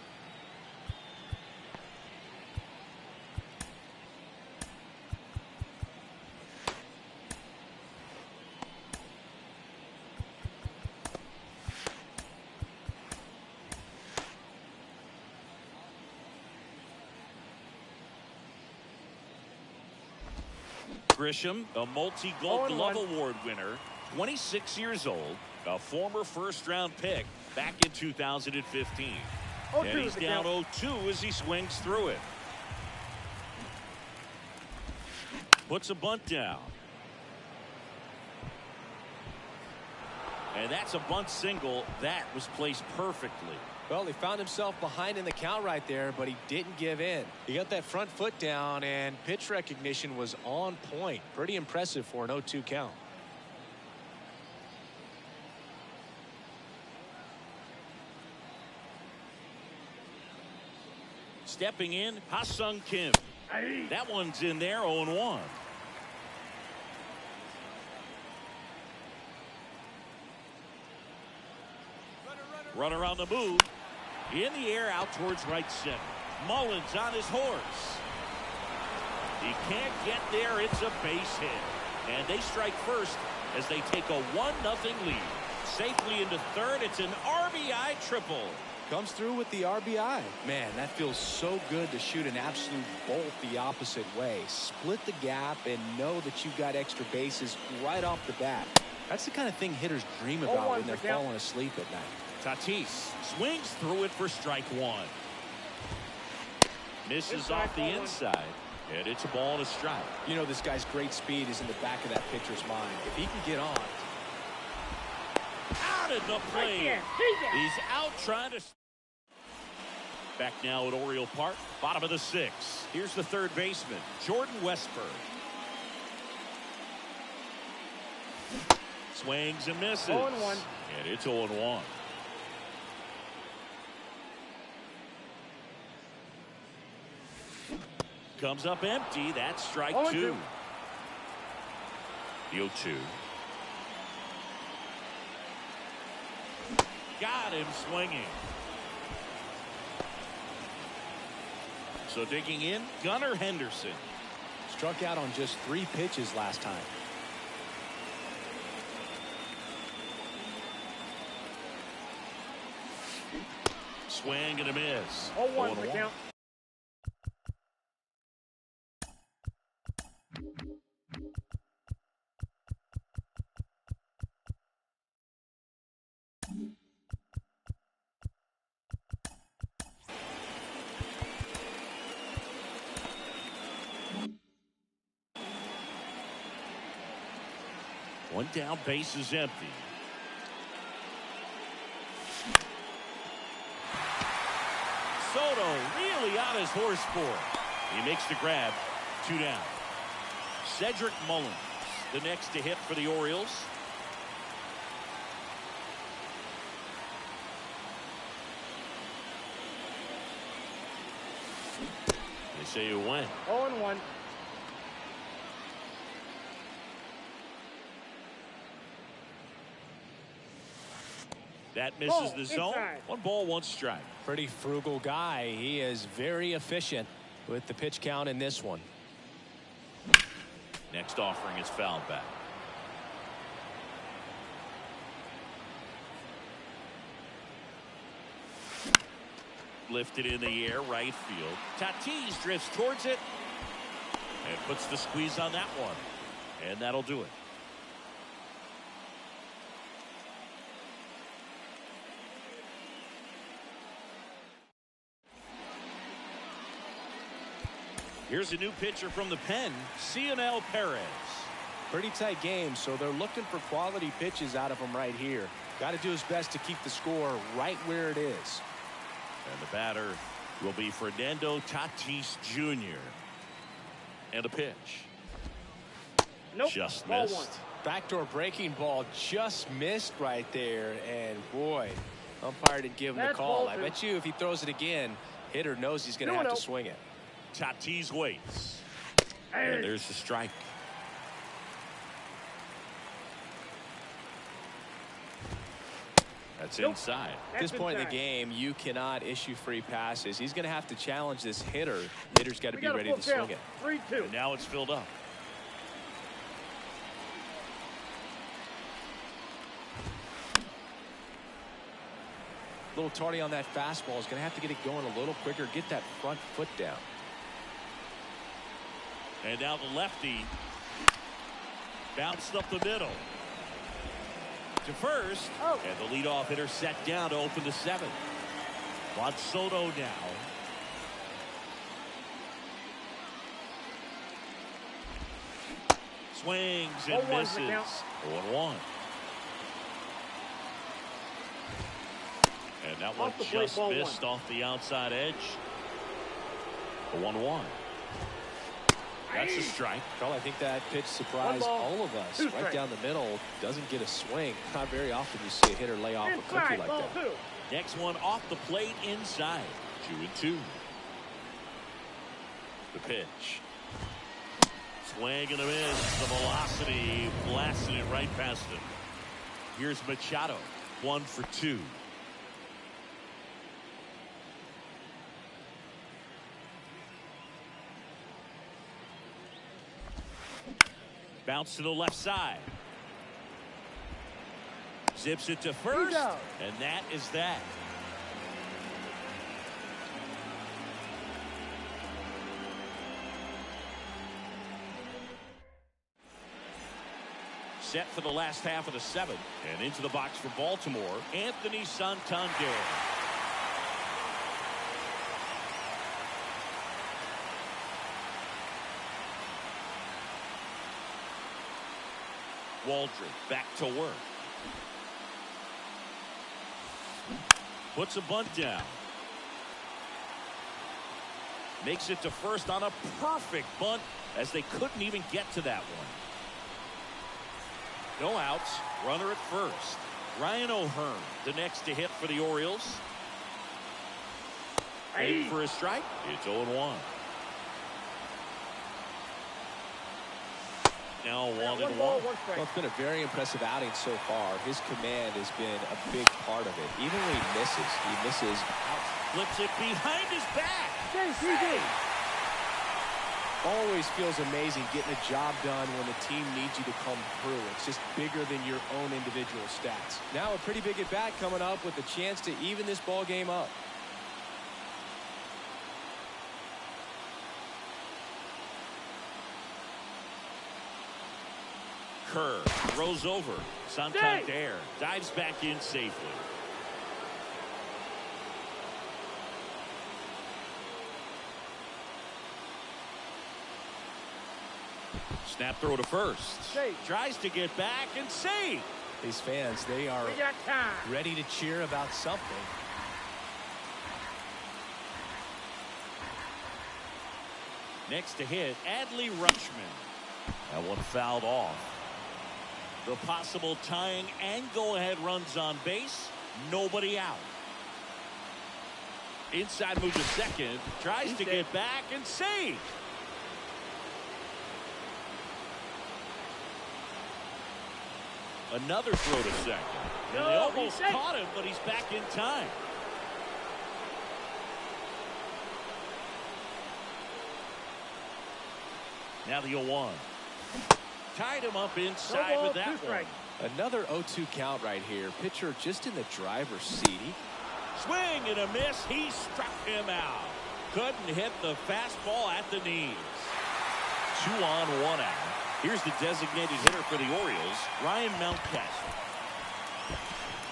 Grisham, a multi-Gold Glove Award winner, 26 years old, a former first-round pick back in 2015. And he's down 0-2 as he swings through it. Puts a bunt down. And that's a bunt single. That was placed perfectly. Well, he found himself behind in the count right there, but he didn't give in. He got that front foot down, and pitch recognition was on point. Pretty impressive for an 0-2 count. Stepping in, Ha-Sung Kim. That one's in there, 0-1. Runner on the move. In the air out towards right center. Mullins on his horse. He can't get there. It's a base hit. And they strike first as they take a 1-0 lead. Safely into third. It's an RBI triple. Comes through with the RBI. Man, that feels so good to shoot an absolute bolt the opposite way. Split the gap and know that you've got extra bases right off the bat. That's the kind of thing hitters dream about when they're falling asleep at night. Tatis swings through it for strike one. Misses off the inside. And it's a ball and a strike. You know, this guy's great speed is in the back of that pitcher's mind. If he can get on. Out at the plate. He's out trying to. Back now at Oriole Park. Bottom of the 6th. Here's the third baseman, Jordan Westburg. Swings and misses. 0-1. And it's 0-1. Comes up empty. That's strike 2. The 0-2. Got him swinging. So digging in, Gunnar Henderson. Struck out on just 3 pitches last time. Swing and a miss. 0-1 for the count. One down, base is empty. Soto really on his horse for it. He makes the grab. 2 down. Cedric Mullins, the next to hit for the Orioles. They say you win. 0-1. That misses the zone. Inside. 1 ball, 1 strike. Pretty frugal guy. He is very efficient with the pitch count in this one. Next offering is fouled back. Lifted in the air, right field. Tatis drifts towards it and puts the squeeze on that one. And that'll do it. Here's a new pitcher from the pen, Cionel Perez. Pretty tight game, so they're looking for quality pitches out of him right here. Got to do his best to keep the score right where it is. And the batter will be Fernando Tatis Jr. And a pitch. Nope. Just Ball missed. 1. Backdoor breaking ball just missed right there, and boy, umpire didn't give him the That's call. ball I 2. bet you if he throws it again, hitter knows he's going to have to 2-0. swing it. Tatis waits. And there's the strike. That's inside. At this point in the game, you cannot issue free passes. He's going to have to challenge this hitter. Hitter's got to be ready to swing it. 3-2. And now it's filled up. A little tardy on that fastball. Is going to have to get it going a little quicker. Get that front foot down. And now the lefty bounced up the middle to first. Oh. And the leadoff hitter set down to open the 7th. Juan Soto now. Swings and 0-1 misses. 0-1. And that one Off the plate, just ball missed 1. off the outside edge. A 1-1. That's a strike. Well, I think that pitch surprised 1 ball, all of us. 2 Right strikes. down the middle. Doesn't get a swing. Not very often you see a hitter lay off a cookie Inside. like Ball that. 2. Next one off the plate inside. 2-2. The pitch. Swing and a miss. The velocity blasting it right past him. Here's Machado. 1 for 2. Bounce to the left side. Zips it to first. And that is that. Set for the last half of the 7th. And into the box for Baltimore, Anthony Santander. Waldron back to work. Puts a bunt down. Makes it to first on a perfect bunt as they couldn't even get to that one. No outs. Runner at first. Ryan O'Hearn, the next to hit for the Orioles. Aim for a strike. It's 0-1. Now 1-1. Ball, 1 Well, strike. it's been a very impressive outing so far. His command has been a big part of it. Even when he misses. Flips it behind his back. JCD. Always feels amazing getting a job done when the team needs you to come through. It's just bigger than your own individual stats. Now a pretty big at bat coming up with a chance to even this ball game up. Kerr throws over. Santander dives back in safely. Snap throw to first. Save. Tries to get back and save. These fans, they are We got time. ready to cheer about something. Next to hit, Adley Rutschman. That one fouled off. The possible tying and go-ahead runs on base. Nobody out. Inside move to second. Tries to get back and save. Another throw to second. And they almost caught him, but he's back in time. Now the 0-1. Tied him up inside with that one. Another 0-2 count right here. Pitcher just in the driver's seat. Swing and a miss. He struck him out. Couldn't hit the fastball at the knees. 2 on, 1 out. Here's the designated hitter for the Orioles, Ryan Mountcastle.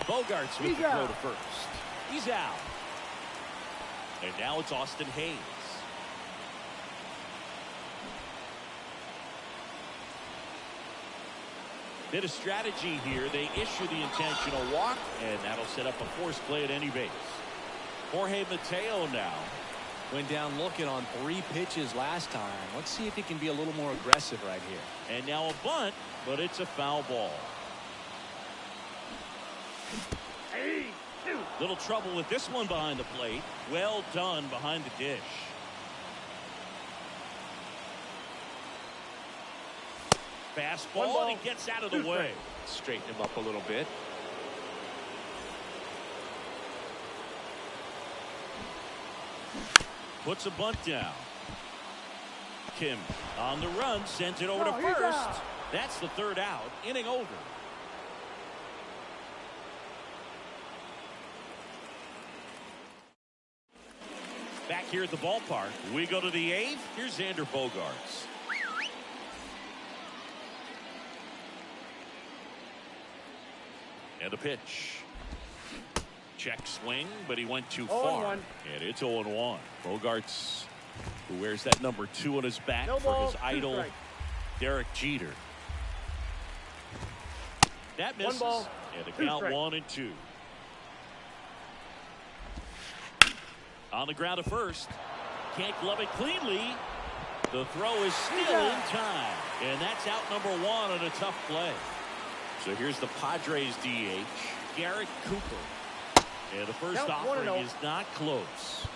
Bogarts with the throw to first. He's out. And now it's Austin Hayes. Bit of strategy here. They issue the intentional walk, and that'll set up a forced play at any base. Jorge Mateo now. Went down looking on 3 pitches last time. Let's see if he can be a little more aggressive right here. And now a bunt, but it's a foul ball. Little trouble with this one behind the plate. Well done behind the dish. Fastball, and he gets out of the way. Straighten him up a little bit. Puts a bunt down. Kim on the run, sends it over to first. That's the 3rd out. Inning over. Back here at the ballpark, we go to the 8th. Here's Xander Bogaerts. And a pitch. Check swing, but he went too far. And it's 0-1. Bogaerts, who wears that number 2 on his back for his idol, Derek Jeter. That misses. And the count 1-2. On the ground to first. Can't glove it cleanly. The throw is still in time. And that's out number 1 on a tough play. So here's the Padres DH, Garrett Cooper. And the first offering is not close.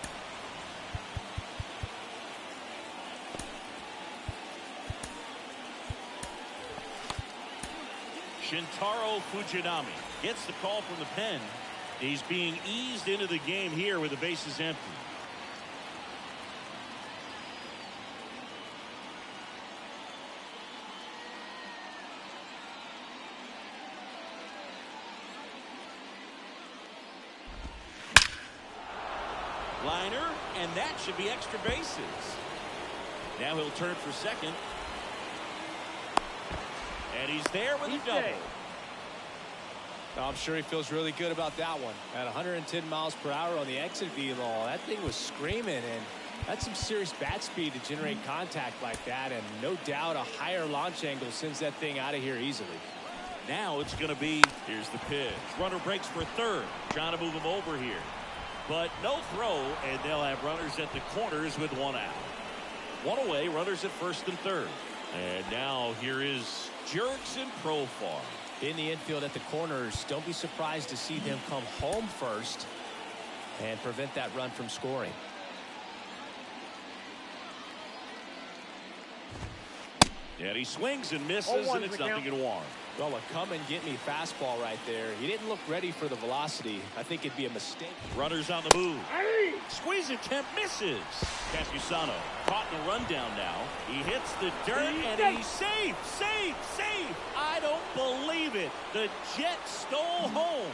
Shintaro Fujinami gets the call from the pen. He's being eased into the game here with the bases empty. Liner, and that should be extra bases. Now he'll turn for second. And he's there with a double. I'm sure he feels really good about that one. At 110 miles per hour on the exit velo, that thing was screaming, and that's some serious bat speed to generate contact like that, and no doubt a higher launch angle sends that thing out of here easily. Now it's going to be, here's the pitch. Runner breaks for third, trying to move him over here. But no throw, and they'll have runners at the corners with 1 out. 1 away, runners at first and third. And now here is Jurickson Profar. In the infield at the corners, don't be surprised to see them come home first and prevent that run from scoring. And he swings and misses, and it's 0-1. Well, a come-and-get-me fastball right there. He didn't look ready for the velocity. I think it'd be a mistake. Runners on the move. Squeeze attempt misses. Campusano caught in the rundown now. He hits the dirt, and he's safe, safe, safe. I don't believe it. The Jets stole home.